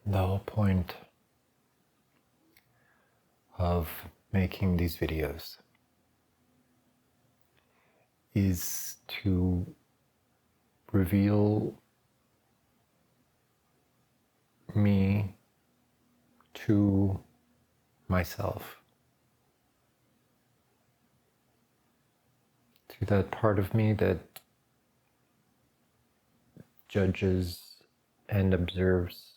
The whole point of making these videos is to reveal me to myself, to that part of me that judges and observes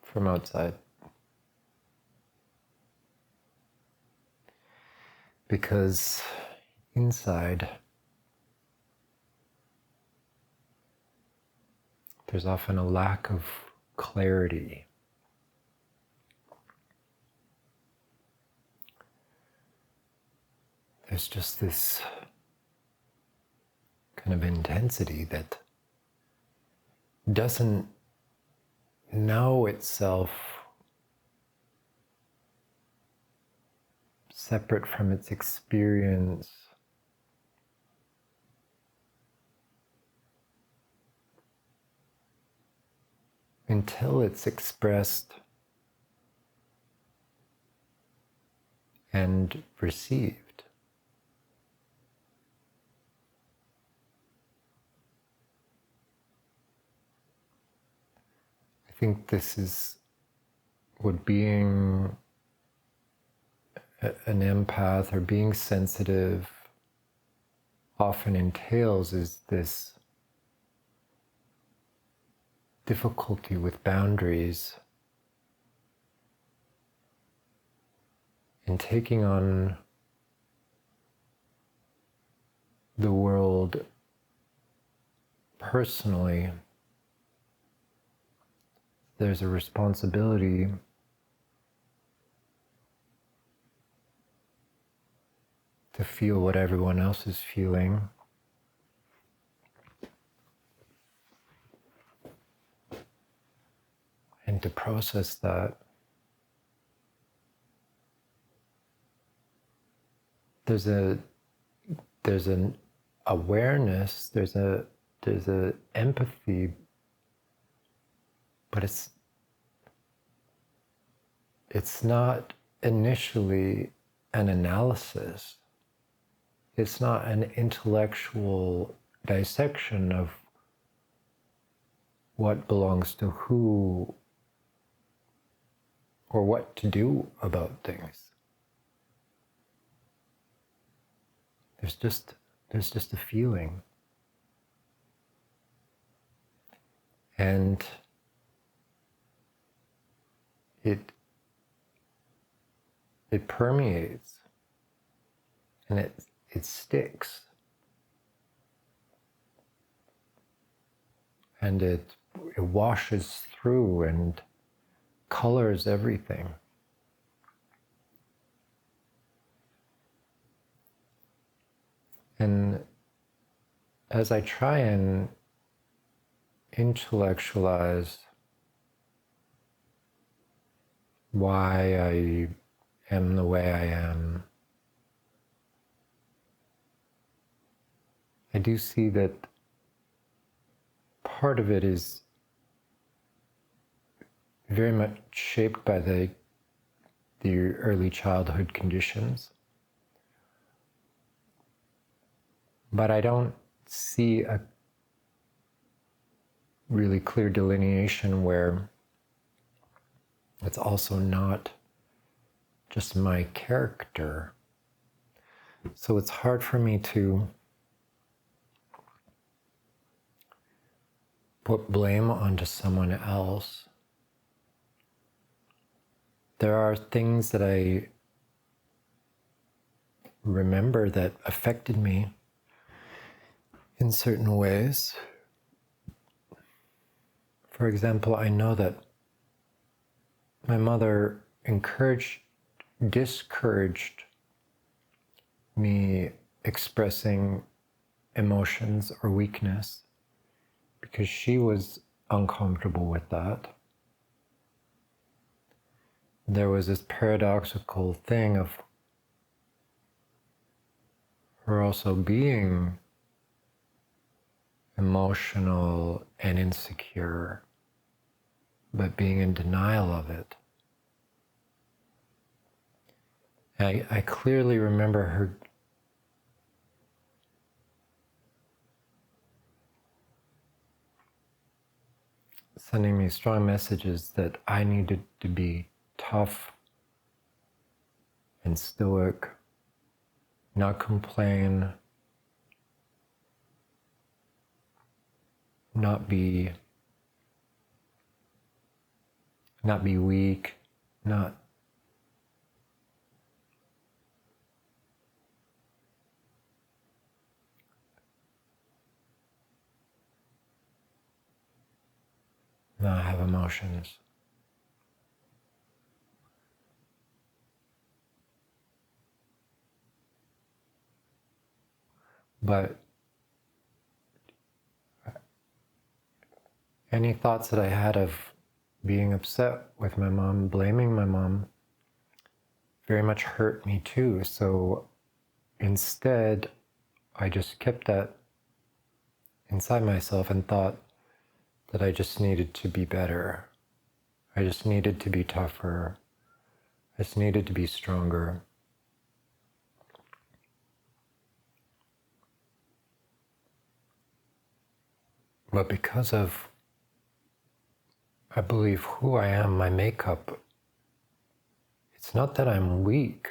from outside. Because inside, there's often a lack of clarity. There's just this kind of intensity that doesn't know itself separate from its experience. Until it's expressed and received. I think this is what being an empath or being sensitive often entails, is this difficulty with boundaries and taking on the world personally. There's a responsibility to feel what everyone else is feeling, and to process that. There's an awareness, there's a empathy, but it's not initially an analysis. It's not an intellectual dissection of what belongs to who or what to do about things. There's just a feeling. And it permeates and it sticks. And it washes through and colors everything. And as I try and intellectualize why I am the way I am, I do see that part of it is very much shaped by the early childhood conditions. But I don't see a really clear delineation where it's also not just my character. So it's hard for me to put blame onto someone else. There are things that I remember that affected me in certain ways. For example, I know that my mother discouraged me expressing emotions or weakness because she was uncomfortable with that. There was this paradoxical thing of her also being emotional and insecure, but being in denial of it. I clearly remember her sending me strong messages that I needed to be tough and stoic, not complain, not be weak, not have emotions. But any thoughts that I had of being upset with my mom, blaming my mom, very much hurt me too. So instead, I just kept that inside myself and thought that I just needed to be better. I just needed to be tougher. I just needed to be stronger. But because of, I believe, who I am, my makeup, it's not that I'm weak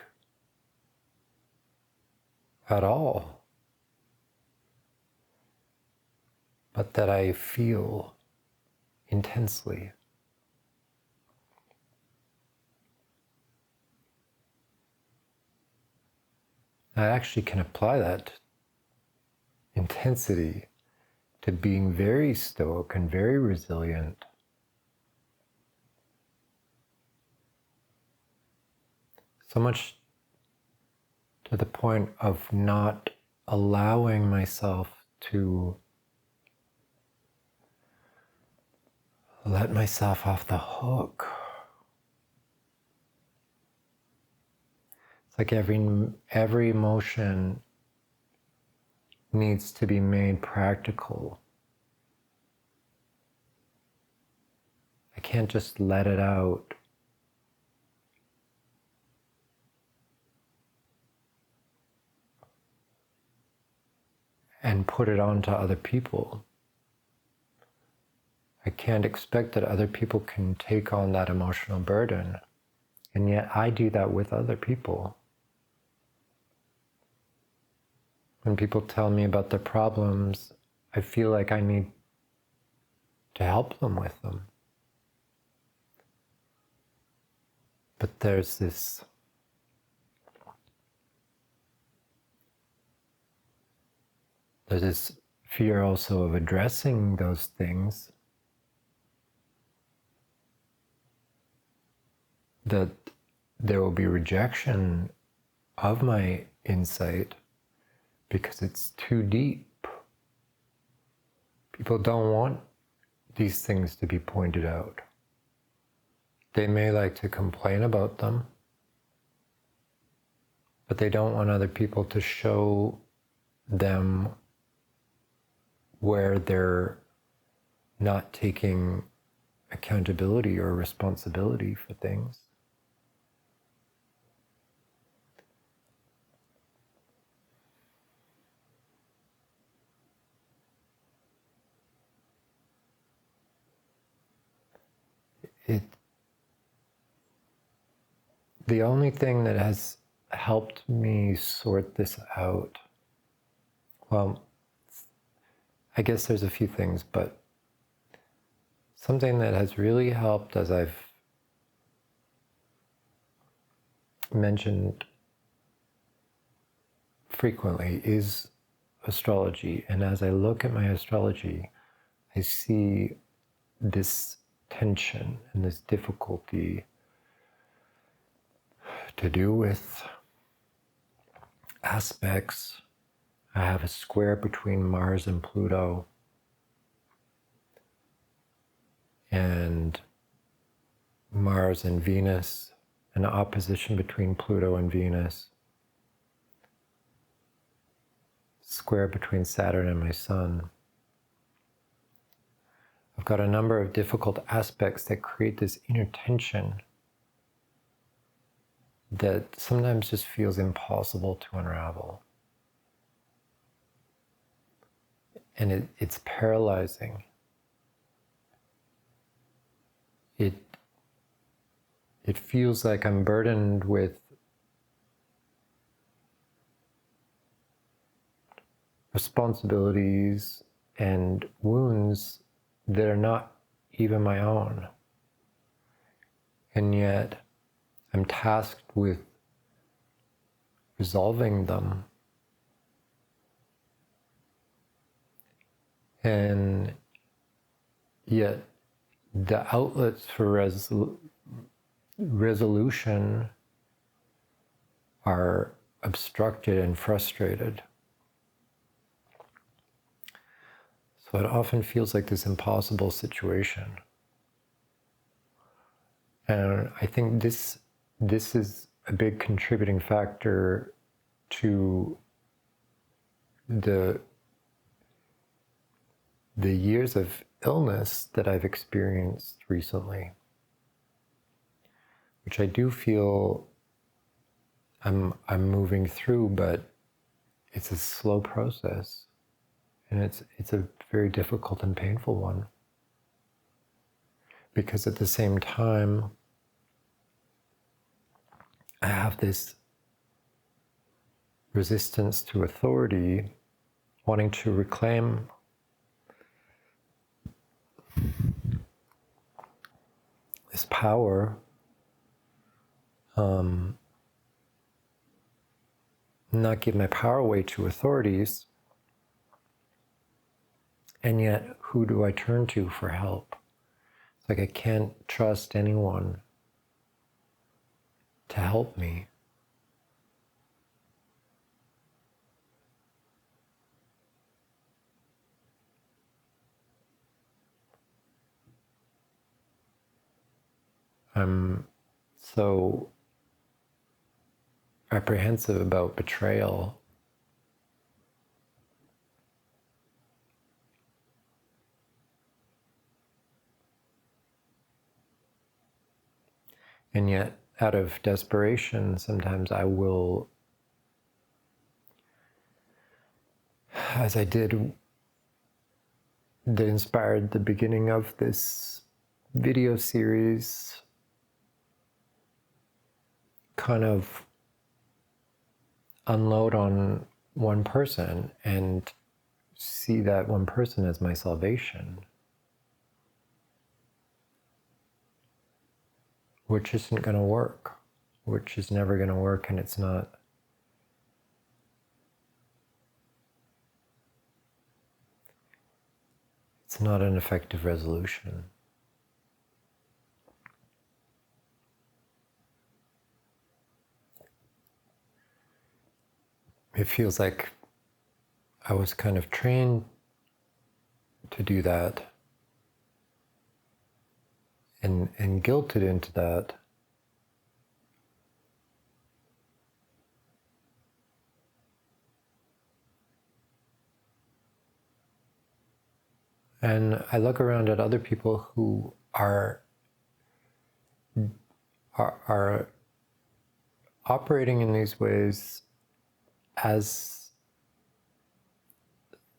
at all, but that I feel intensely. I actually can apply that intensity to being very stoic and very resilient. So much to the point of not allowing myself to let myself off the hook. It's like every emotion needs to be made practical. I can't just let it out. And put it on to other people. I can't expect that other people can take on that emotional burden. And yet I do that with other people. When people tell me about their problems, I feel like I need to help them with them. But there's this fear also of addressing those things, that there will be rejection of my insight because it's too deep. People don't want these things to be pointed out. They may like to complain about them, but they don't want other people to show them where they're not taking accountability or responsibility for things. The only thing that has helped me sort this out, well, I guess there's a few things, but something that has really helped, as I've mentioned frequently, is astrology. And as I look at my astrology, I see this tension and this difficulty to do with aspects. I have a square between Mars and Pluto, and Mars and Venus, an opposition between Pluto and Venus, square between Saturn and my Sun. I've got a number of difficult aspects that create this inner tension that sometimes just feels impossible to unravel. And it's paralyzing. It feels like I'm burdened with responsibilities and wounds that are not even my own. And yet I'm tasked with resolving them. And yet the outlets for resolution are obstructed and frustrated. So it often feels like this impossible situation. And I think this is a big contributing factor to the years of illness that I've experienced recently, which I do feel I'm moving through, but it's a slow process, and it's a very difficult and painful one, because at the same time I have this resistance to authority, wanting to reclaim this power, not give my power away to authorities, and yet who do I turn to for help? It's like I can't trust anyone to help me. I'm so apprehensive about betrayal. And yet, out of desperation, sometimes I will, as I did, that inspired the beginning of this video series, kind of unload on one person and see that one person as my salvation, which isn't going to work, which is never going to work, and it's not an effective resolution. It feels like I was kind of trained to do that and guilted into that. And I look around at other people who are operating in these ways as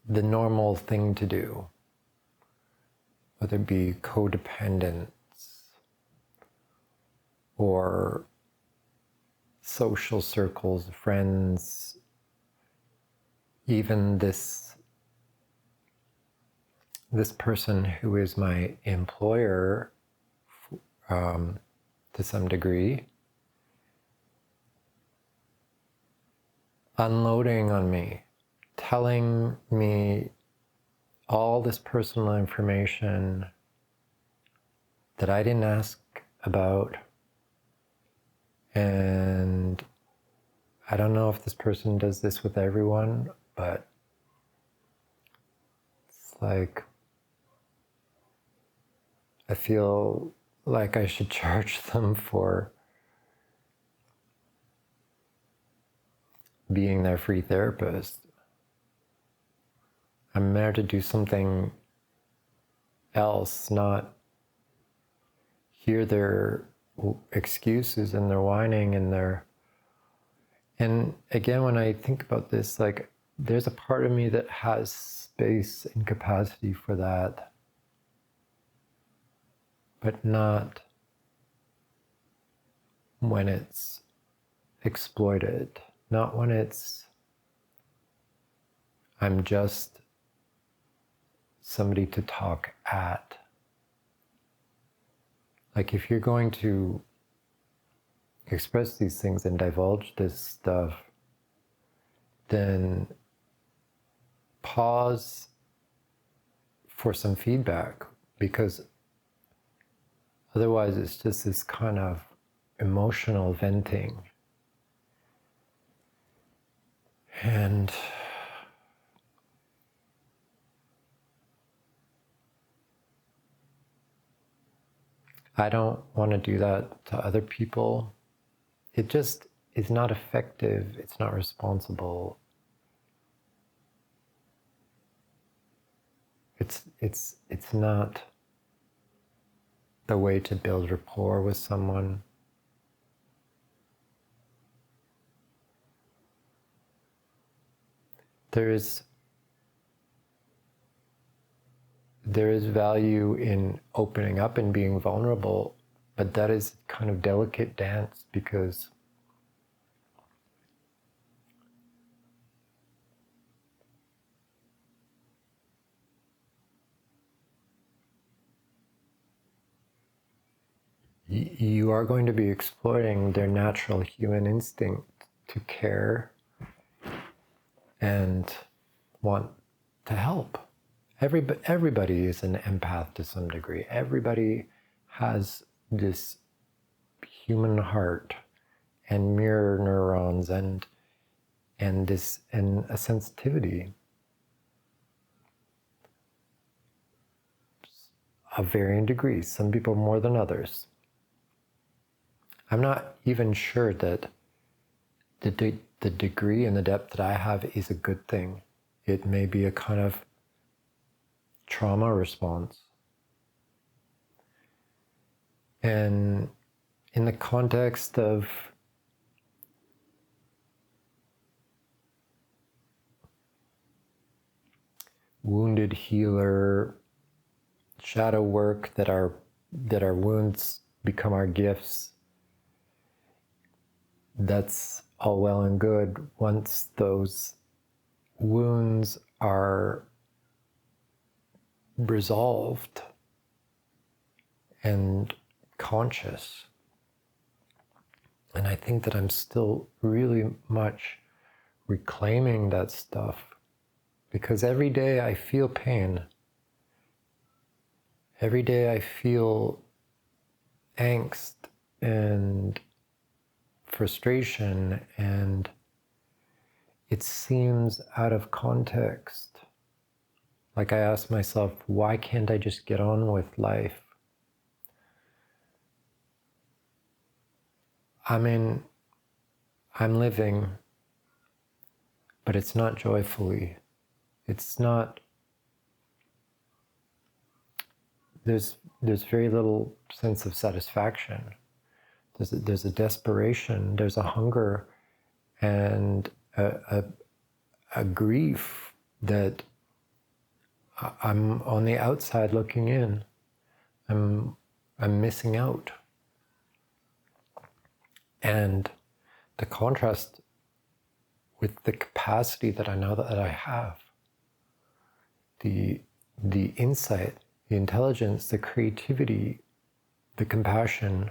the normal thing to do, whether it be codependence or social circles, friends, even this person who is my employer to some degree, unloading on me, telling me all this personal information that I didn't ask about. And I don't know if this person does this with everyone, but it's like I feel like I should charge them for being their free therapist. I'm there to do something else, not hear their excuses and their whining and their... And again, when I think about this, like, there's a part of me that has space and capacity for that, but not when it's exploited, not when it's I'm just somebody to talk at. Like, if you're going to express these things and divulge this stuff, then pause for some feedback, because otherwise it's just this kind of emotional venting. And I don't want to do that to other people. It just is not effective. It's not responsible. It's not the way to build rapport with someone. There is value in opening up and being vulnerable, but that is kind of delicate dance, because you are going to be exploiting their natural human instinct to care and want to help. Everybody is an empath to some degree. Everybody has this human heart and mirror neurons and a sensitivity of varying degrees. Some people more than others. I'm not even sure that the degree and the depth that I have is a good thing. It may be a kind of trauma response. And in the context of wounded healer, shadow work, that our wounds become our gifts, that's all well and good once those wounds are resolved and conscious. And I think that I'm still really much reclaiming that stuff, because every day I feel pain. Every day I feel angst and frustration, and it seems out of context. Like, I ask myself, why can't I just get on with life? I'm living, but it's not joyfully. It's not, there's very little sense of satisfaction. There's a desperation, there's a hunger, and a grief that I'm on the outside looking in. I'm missing out. And the contrast with the capacity that I know that I have, the insight, the intelligence, the creativity, the compassion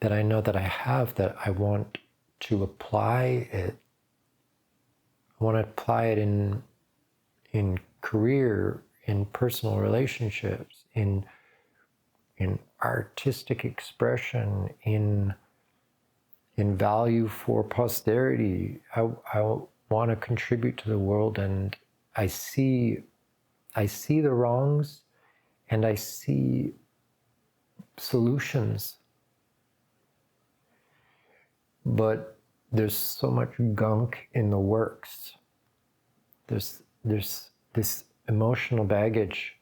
that I know that I have, that I want to apply it. I want to apply it in career, in personal relationships, in artistic expression, in value for posterity. I want to contribute to the world, and I see the wrongs, and I see solutions. But there's so much gunk in the works. There's this emotional baggage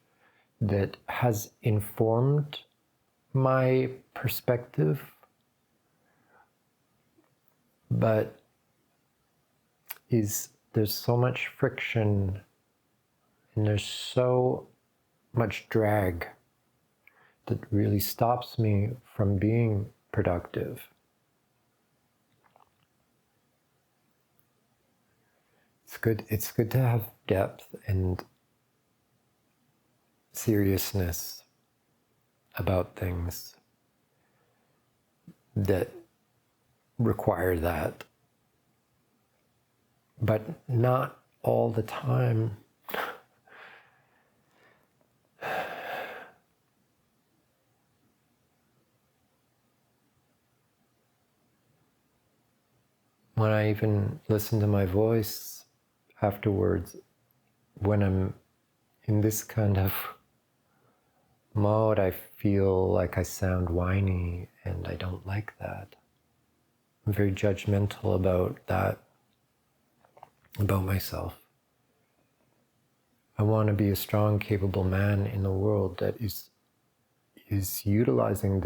that has informed my perspective, but there's so much friction and there's so much drag that really stops me from being productive. It's good to have depth and seriousness about things that require that, but not all the time. When I even listen to my voice afterwards, when I'm in this kind of mode, I feel like I sound whiny, and I don't like that. I'm very judgmental about that, about myself. I want to be a strong, capable man in the world that is utilizing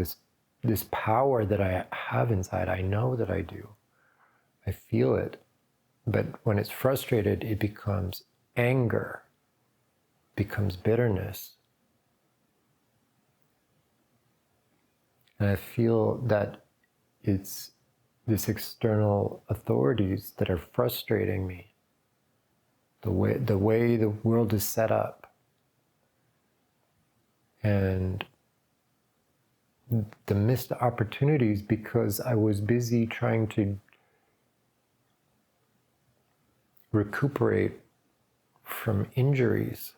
this power that I have inside. I know that I do. I feel it. But when it's frustrated, it becomes anger, becomes bitterness. And I feel that it's this external authorities that are frustrating me. The way the world is set up. And the missed opportunities because I was busy trying to recuperate from injuries.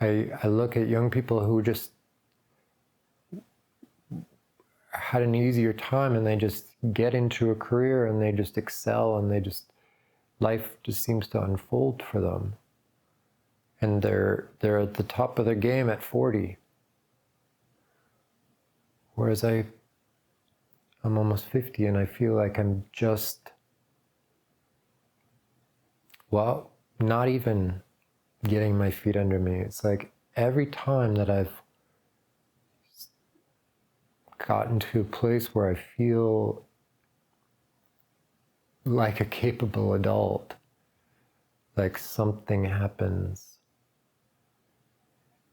I look at young people who just had an easier time and they just get into a career and they just excel and life just seems to unfold for them. And they're at the top of their game at 40. Whereas I'm almost 50 and I feel like I'm just, well, not even getting my feet under me. It's like every time that I've gotten to a place where I feel like a capable adult, like something happens.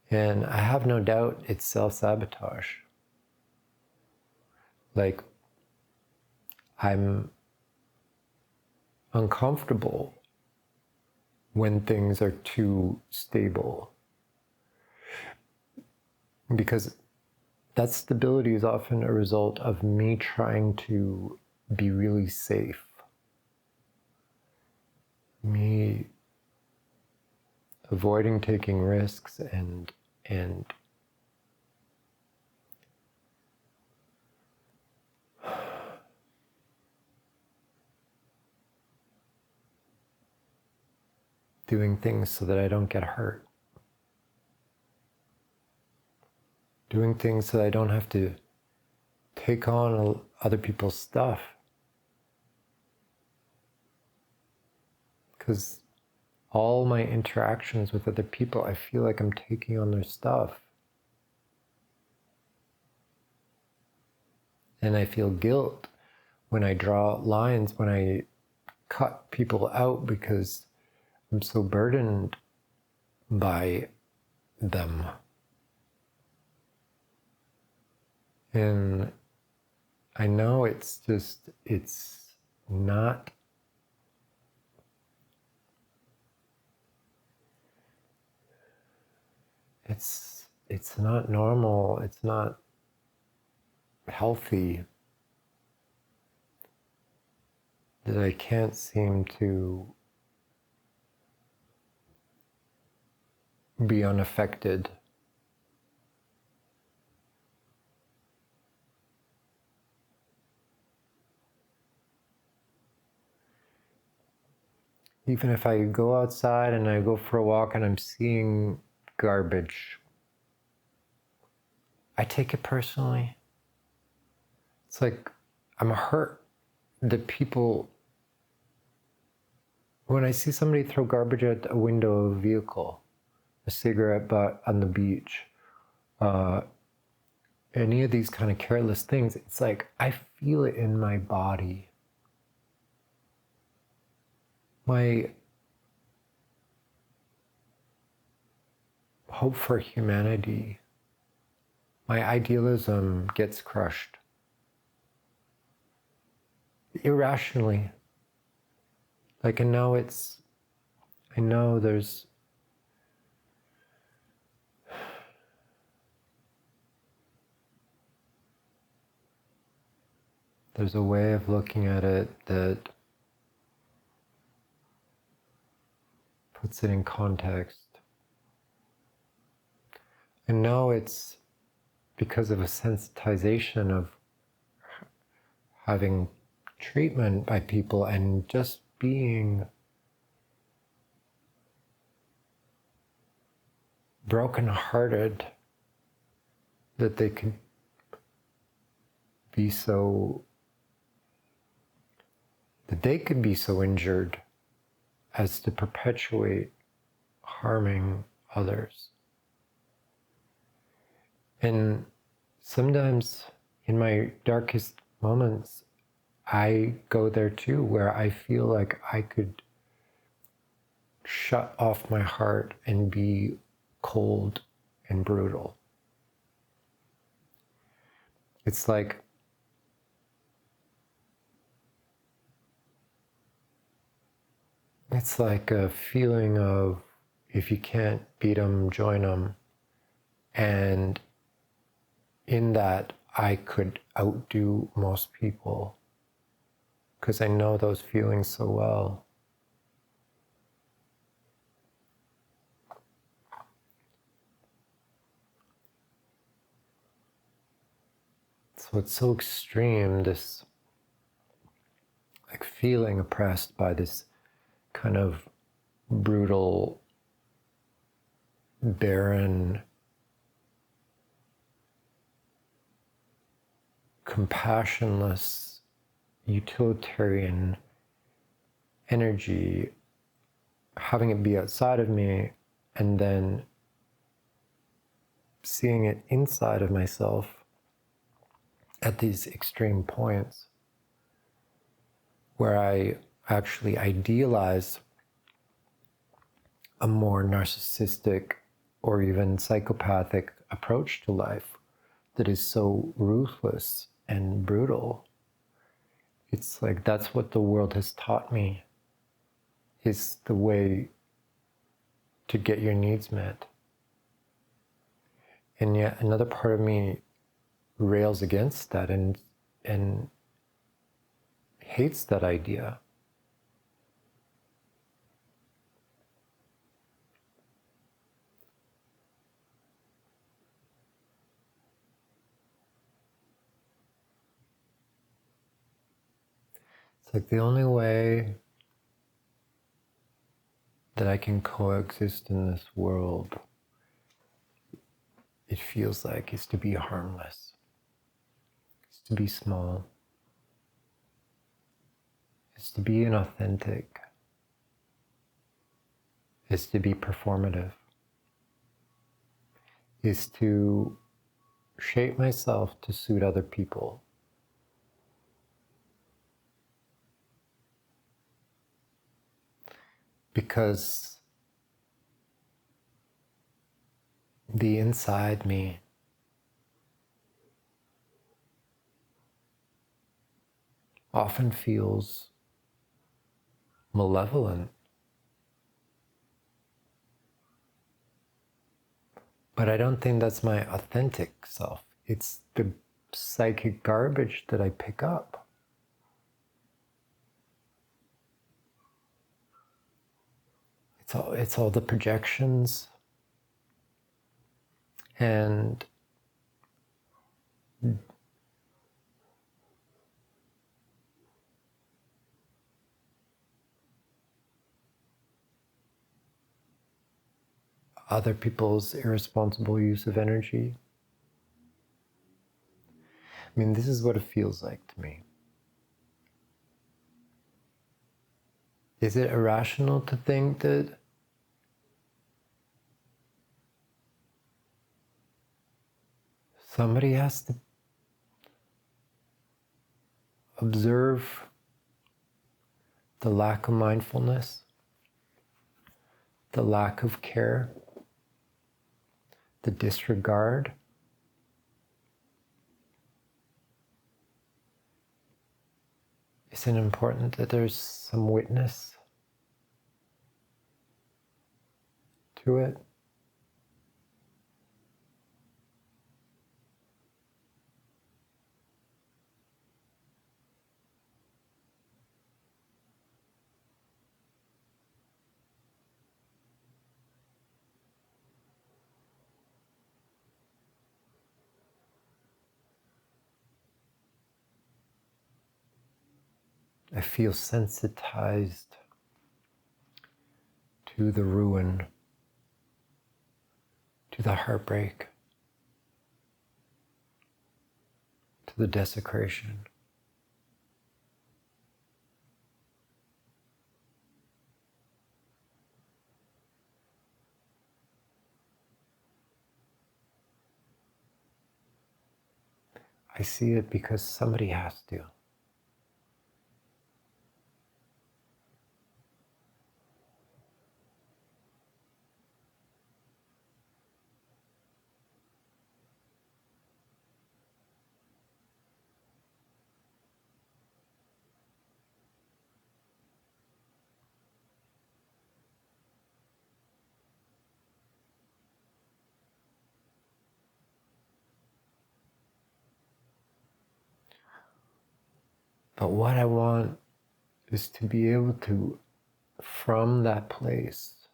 And I have no doubt it's self-sabotage. Like, I'm uncomfortable when things are too stable. Because that stability is often a result of me trying to be really safe. Me avoiding taking risks and doing things so that I don't get hurt. Doing things so that I don't have to take on other people's stuff. Because all my interactions with other people, I feel like I'm taking on their stuff. And I feel guilt when I draw lines, when I cut people out because I'm so burdened by them. And I know it's not it's not normal, it's not healthy that I can't seem to be unaffected. Even if I go outside and I go for a walk and I'm seeing garbage, I take it personally. It's like I'm hurt that people, when I see somebody throw garbage at a window of a vehicle, a cigarette butt on the beach, any of these kind of careless things, it's like I feel it in my body. My hope for humanity, my idealism gets crushed irrationally. Like, I know there's a way of looking at it that puts it in context. I know it's because of a sensitization of having treatment by people and just being brokenhearted that they can be so injured as to perpetuate harming others. And sometimes in my darkest moments, I go there too, where I feel like I could shut off my heart and be cold and brutal. It's like a feeling of, if you can't beat them, join them. And in that, I could outdo most people because I know those feelings so well. So it's so extreme, this like feeling oppressed by this kind of brutal, barren, compassionless, utilitarian energy, having it be outside of me and then seeing it inside of myself at these extreme points where I actually idealize a more narcissistic or even psychopathic approach to life that is so ruthless and brutal. It's like that's what the world has taught me is the way to get your needs met. And yet another part of me rails against that and hates that idea. It's like the only way that I can coexist in this world, it feels like, is to be harmless, is to be small, is to be inauthentic, is to be performative, is to shape myself to suit other people. Because the inside me often feels malevolent. But I don't think that's my authentic self. It's the psychic garbage that I pick up. It's all the projections and other people's irresponsible use of energy. I mean, this is what it feels like to me. Is it irrational to think that somebody has to observe the lack of mindfulness, the lack of care, the disregard. Isn't it important that there's some witness to it? I feel sensitized to the ruin, to the heartbreak, to the desecration. I see it because somebody has to. But what I want is to be able to, from that place,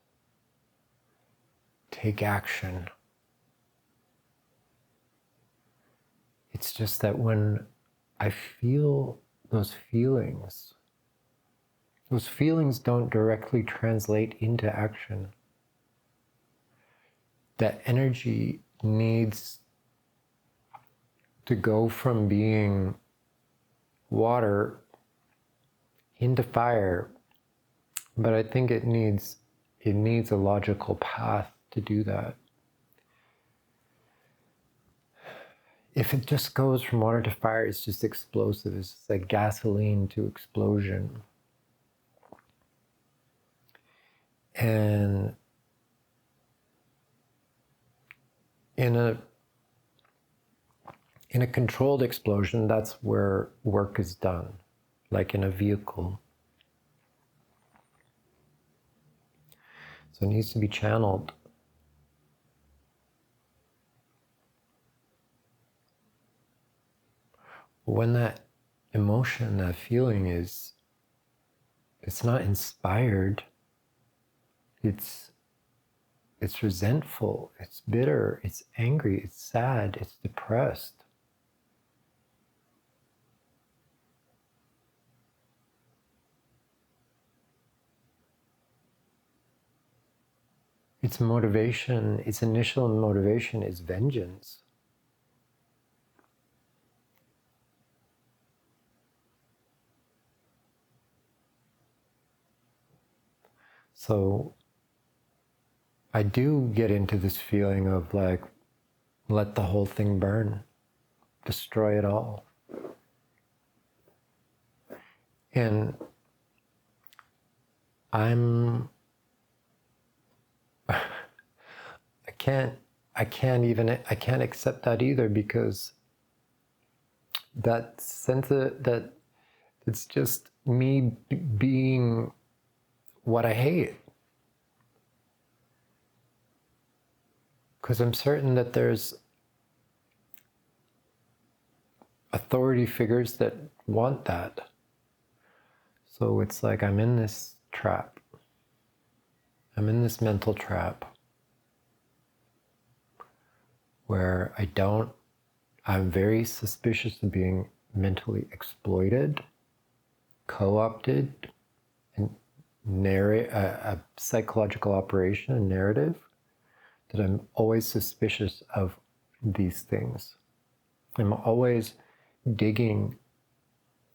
take action. It's just that when I feel those feelings don't directly translate into action. That energy needs to go from being water into fire, but I think it needs a logical path to do that. If it just goes from water to fire, it's just explosive. It's just like gasoline to explosion. And in a controlled explosion, that's where work is done, like in a vehicle. So it needs to be channeled. When that emotion, that feeling it's not inspired, it's resentful, it's bitter, it's angry, it's sad, it's depressed. Its motivation, its initial motivation is vengeance. So I do get into this feeling of like, let the whole thing burn, destroy it all. And I can't accept that either, because that sense that it's just me being what I hate. Because I'm certain that there's authority figures that want that. So it's like I'm in this trap. I'm in this mental trap where I'm very suspicious of being mentally exploited, co-opted, and a psychological operation, a narrative, that I'm always suspicious of these things. I'm always digging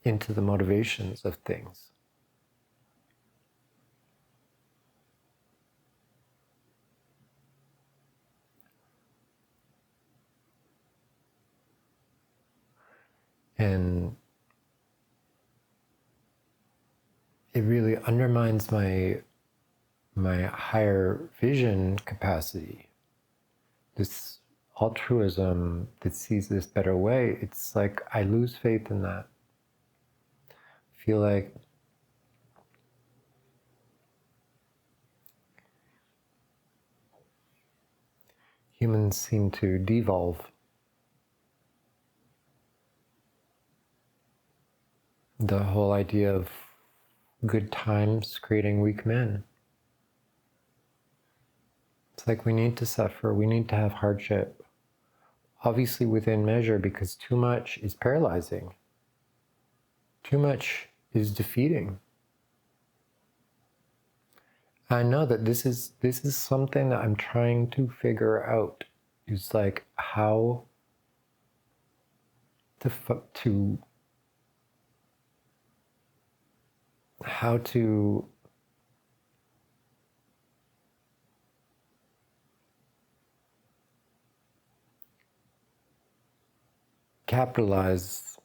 into the motivations of things. And it really undermines my higher vision capacity. This altruism that sees this better way, it's like I lose faith in that. I feel like humans seem to devolve. The whole idea of good times creating weak men. It's like we need to suffer, we need to have hardship. Obviously within measure, because too much is paralyzing. Too much is defeating. I know that this is something that I'm trying to figure out. It's like how to capitalize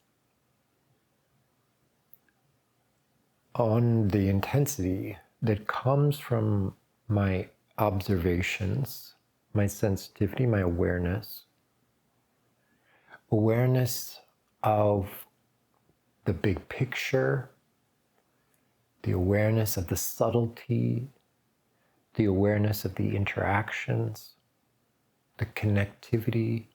on the intensity that comes from my observations, my sensitivity, my awareness of the big picture, the awareness of the subtlety, the awareness of the interactions, the connectivity,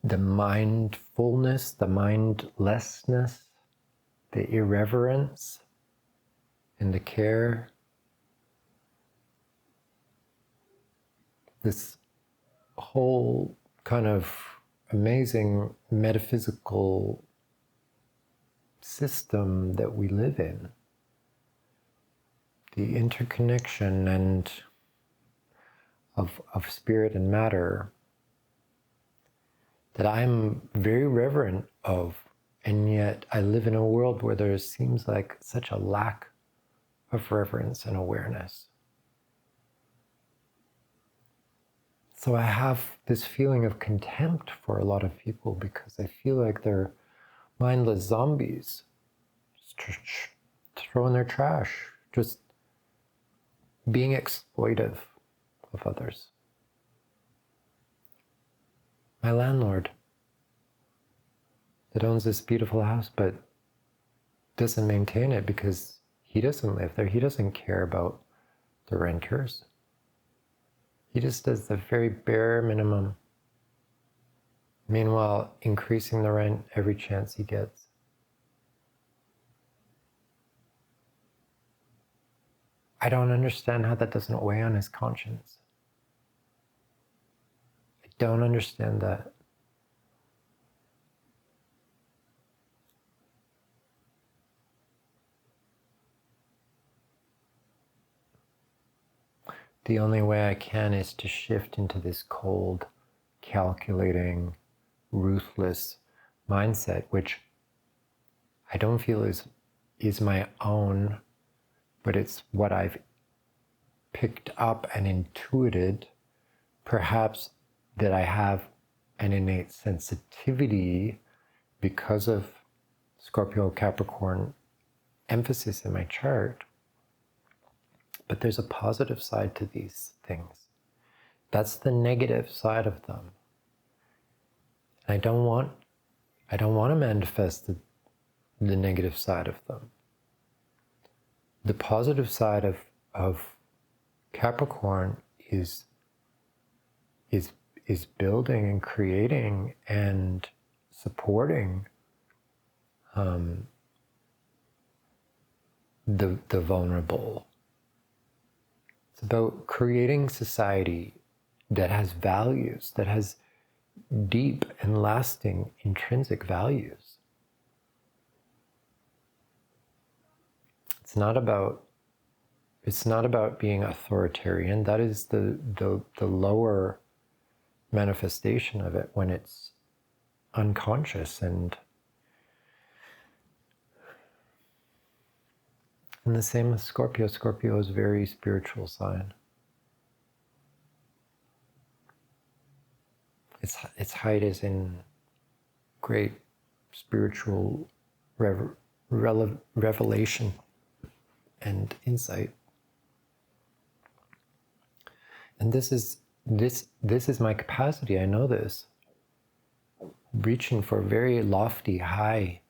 the mindfulness, the mindlessness, the irreverence, and the care. This whole kind of amazing metaphysical system that we live in. The interconnection and of spirit and matter that I'm very reverent of, and yet I live in a world where there seems like such a lack of reverence and awareness. So I have this feeling of contempt for a lot of people because I feel like they're mindless zombies, just throwing their trash, just being exploitive of others. My landlord that owns this beautiful house but doesn't maintain it because he doesn't live there. He doesn't care about the renters. He just does the very bare minimum. Meanwhile, increasing the rent every chance he gets. I don't understand how that doesn't weigh on his conscience. I don't understand that. The only way I can is to shift into this cold, calculating, ruthless mindset, which I don't feel is my own, but it's what I've picked up and intuited. Perhaps that I have an innate sensitivity because of Scorpio Capricorn emphasis in my chart. But there's a positive side to these things. That's the negative side of them. I don't want to manifest the negative side of them. The positive side of Capricorn is building and creating and supporting the vulnerable. It's about creating society that has values, that has deep and lasting intrinsic values. It's not about being authoritarian. That is the lower manifestation of it when it's unconscious and the same with Scorpio. Scorpio is a very spiritual sign. Its height is in great spiritual revelation and insight. And this is my capacity. I know this. Reaching for very lofty, high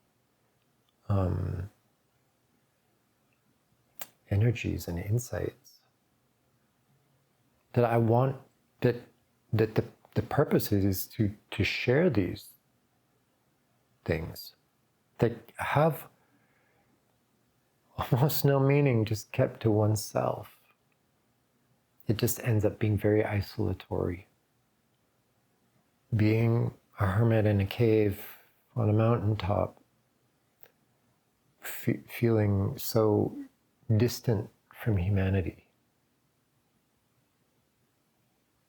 energies and insights. That I want that the purpose is to share these things that have almost no meaning, just kept to oneself. It just ends up being very isolatory. Being a hermit in a cave on a mountaintop, feeling so distant from humanity.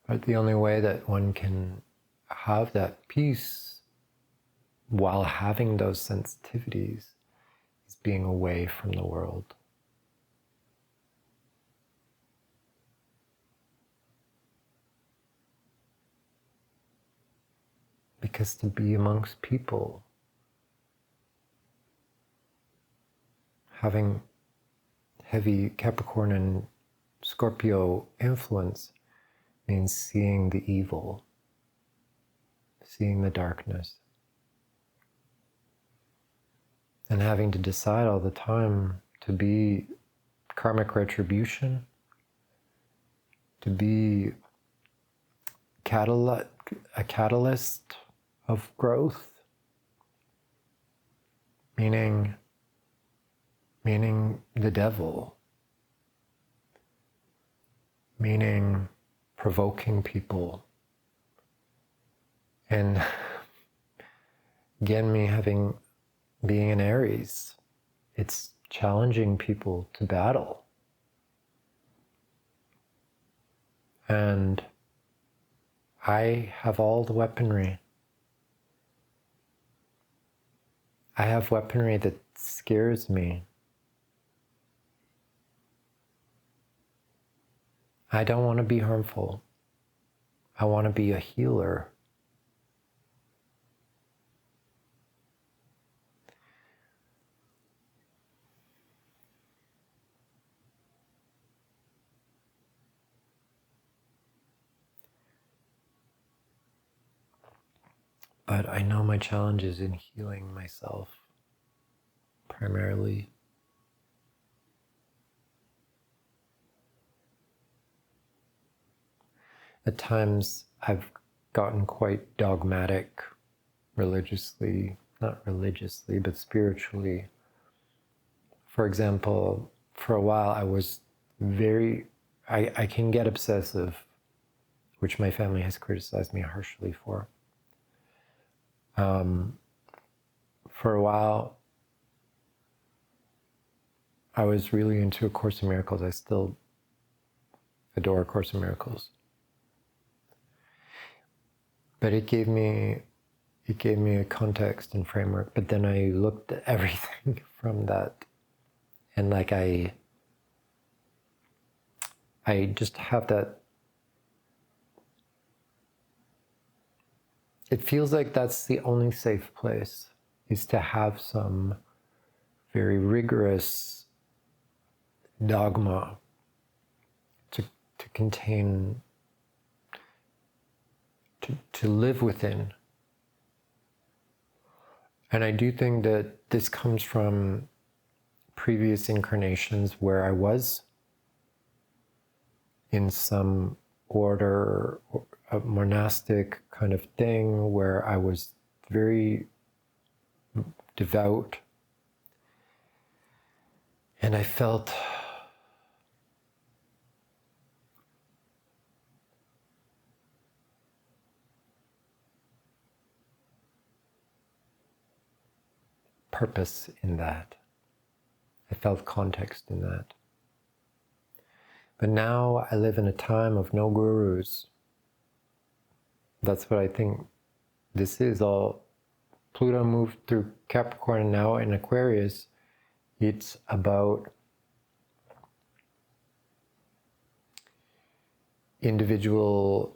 But the only way that one can have that peace while having those sensitivities is being away from the world. Because to be amongst people, having heavy Capricorn and Scorpio influence means seeing the evil, seeing the darkness, and having to decide all the time to be karmic retribution, to be a catalyst of growth, meaning the devil, meaning provoking people. And again, being an Aries, it's challenging people to battle. And I have all the weaponry. I have weaponry that scares me. I don't want to be harmful. I want to be a healer. But I know my challenge is in healing myself, primarily. At times, I've gotten quite dogmatic religiously, not religiously, but spiritually. For example, for a while I was I can get obsessive, which my family has criticized me harshly for. For a while, I was really into A Course in Miracles. I still adore A Course in Miracles. But it gave me a context and framework. But then I looked at everything from that, and like I just have that. It feels like that's the only safe place, is to have some very rigorous dogma to contain, to live within. And I do think that this comes from previous incarnations where I was in some order, a monastic kind of thing, where I was very devout, and I felt purpose in that. I felt context in that. But now I live in a time of no gurus. That's what I think this is all. Pluto moved through Capricorn and now in Aquarius. It's about individual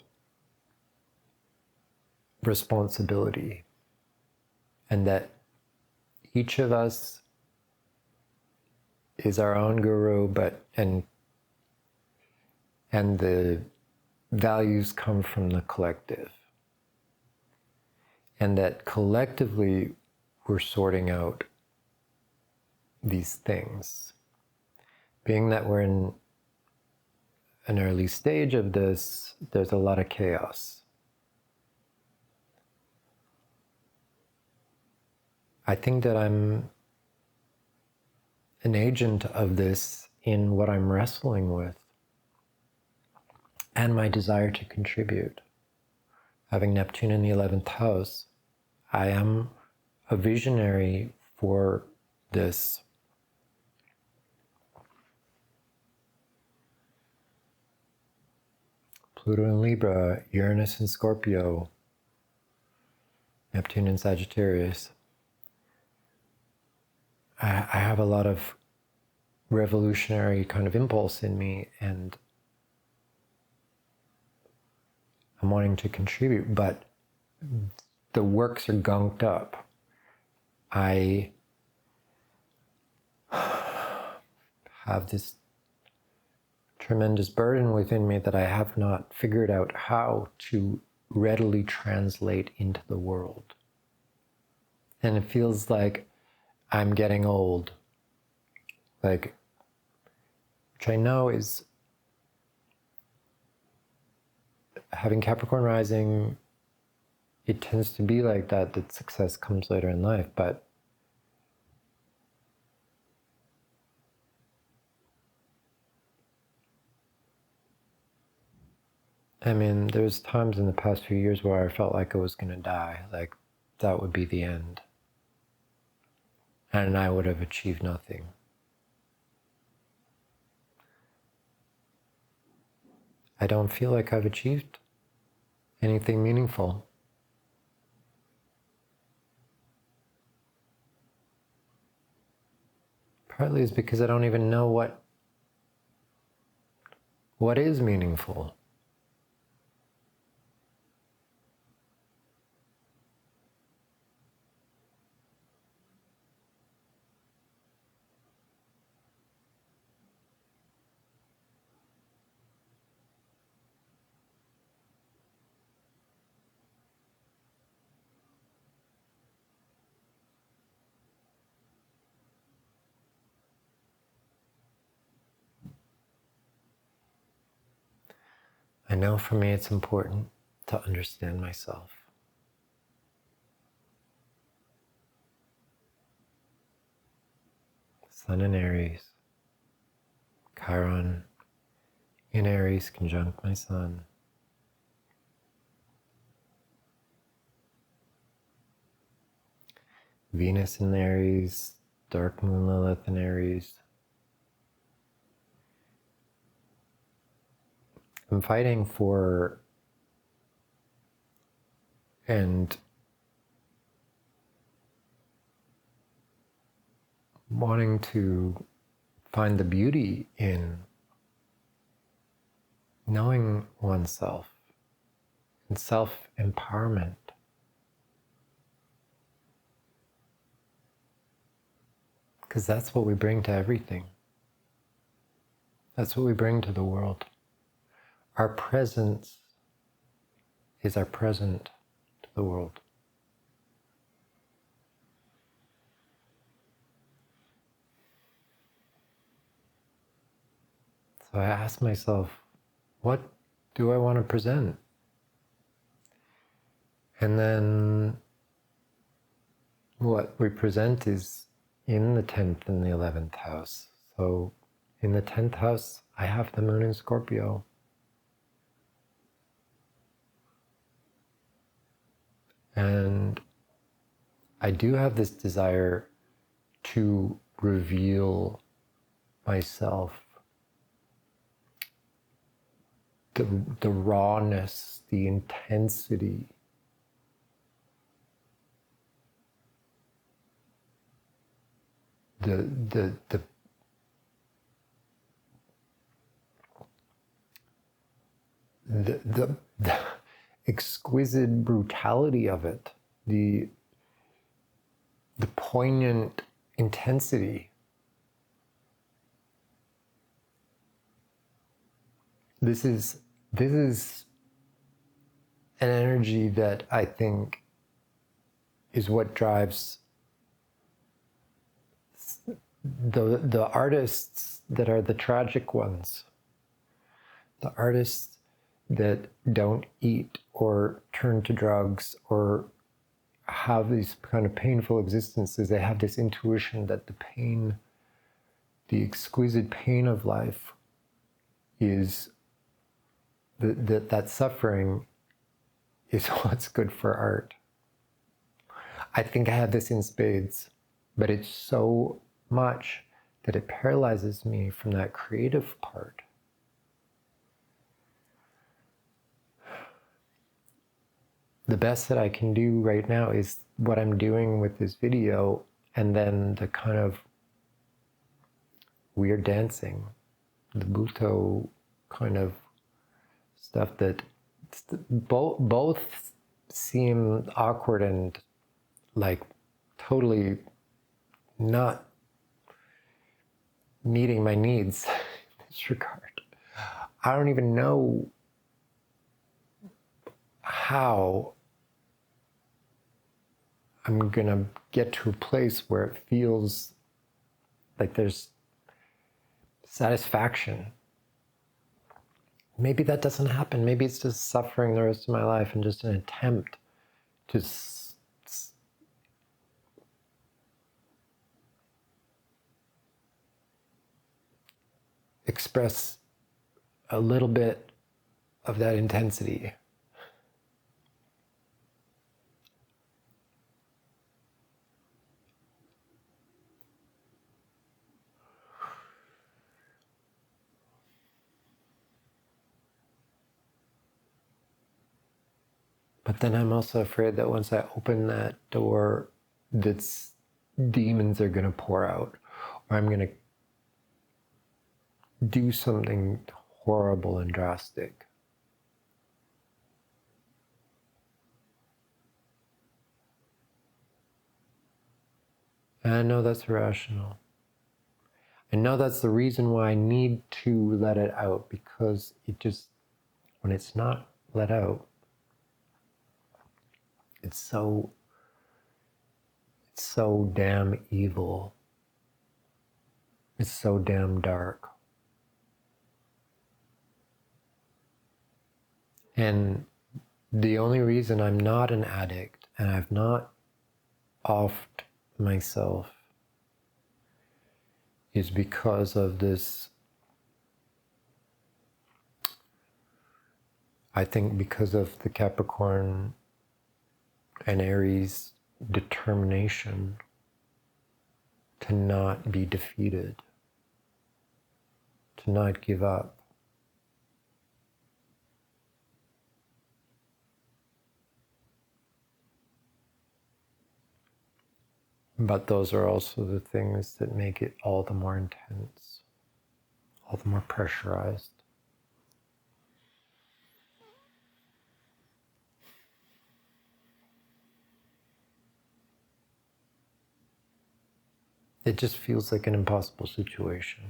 responsibility, and that each of us is our own guru, and the values come from the collective. And that collectively we're sorting out these things. Being that we're in an early stage of this, there's a lot of chaos. I think that I'm an agent of this in what I'm wrestling with and my desire to contribute. Having Neptune in the 11th house, I am a visionary for this. Pluto in Libra, Uranus in Scorpio, Neptune in Sagittarius. I have a lot of revolutionary kind of impulse in me, and I'm wanting to contribute, but the works are gunked up. I have this tremendous burden within me that I have not figured out how to readily translate into the world. And it feels like I'm getting old. Like, which I know is having Capricorn rising, it tends to be like that success comes later in life, but I mean, there's times in the past few years where I felt like I was going to die, like that would be the end. And I would have achieved nothing. I don't feel like I've achieved anything meaningful. Partly is because I don't even know what is meaningful. I know for me it's important to understand myself. Sun in Aries, Chiron in Aries conjunct my Sun. Venus in Aries, dark moon Lilith in Aries. I'm fighting for and wanting to find the beauty in knowing oneself and self-empowerment. Because that's what we bring to everything. That's what we bring to the world. Our presence is our present to the world. So I ask myself, what do I want to present? And then what we present is in the 10th and the 11th house. So in the 10th house, I have the moon in Scorpio. And I do have this desire to reveal myself, the rawness, the intensity, the exquisite brutality of it, the the poignant intensity. This is an energy that I think is what drives the artists that are the tragic ones, the artists that don't eat or turn to drugs or have these kind of painful existences. They have this intuition that the pain, the exquisite pain of life is, that suffering is what's good for art. I think I have this in spades, but it's so much that it paralyzes me from that creative part. The best that I can do right now is what I'm doing with this video, and then the kind of weird dancing, the Pluto kind of stuff that both seem awkward and like totally not meeting my needs in this regard. I don't even know how I'm gonna get to a place where it feels like there's satisfaction. Maybe that doesn't happen. Maybe it's just suffering the rest of my life and just an attempt to express a little bit of that intensity. But then I'm also afraid that once I open that door, that's demons are going to pour out, or I'm going to do something horrible and drastic. And I know that's irrational. I know that's the reason why I need to let it out, because it just, when it's not let out, it's so damn evil. It's so damn dark. And the only reason I'm not an addict and I've not offed myself is because of this, I think because of the Capricorn and Aries determination to not be defeated, to not give up. But those are also the things that make it all the more intense, all the more pressurized. It just feels like an impossible situation.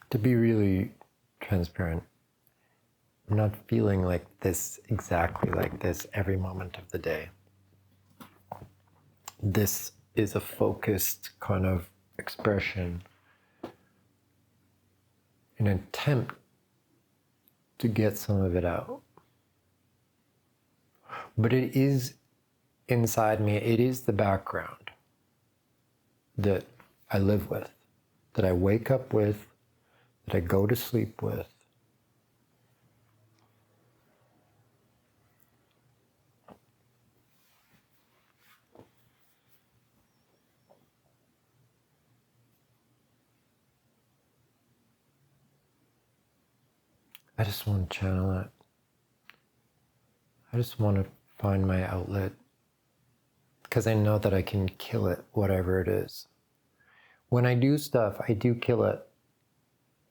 To be really transparent, I'm not feeling like this, exactly like this, every moment of the day. This is a focused kind of expression, an attempt to get some of it out. But it is inside me, it is the background that I live with, that I wake up with, that I go to sleep with. I just want to channel it. I just want to find my outlet because I know that I can kill it, whatever it is. When I do stuff, I do kill it.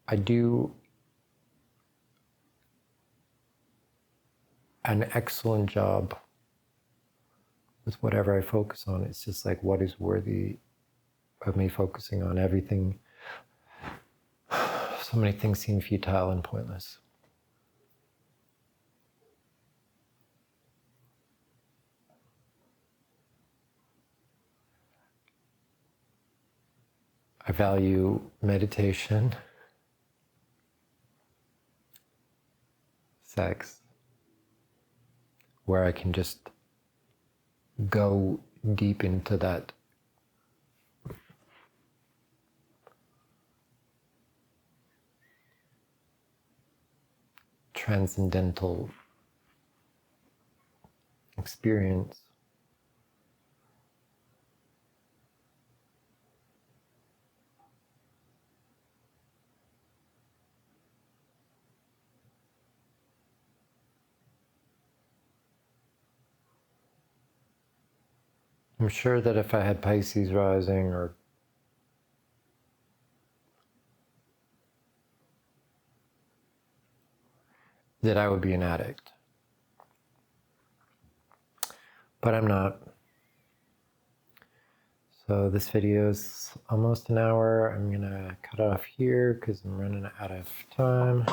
I do an excellent job with whatever I focus on. It's just like, what is worthy of me focusing on? Everything, so many things seem futile and pointless. I value meditation, sex, where I can just go deep into that transcendental experience. I'm sure that if I had Pisces rising or that I would be an addict. But I'm not. So this video is almost an hour. I'm gonna cut off here because I'm running out of time.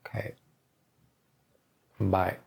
Okay. Bye.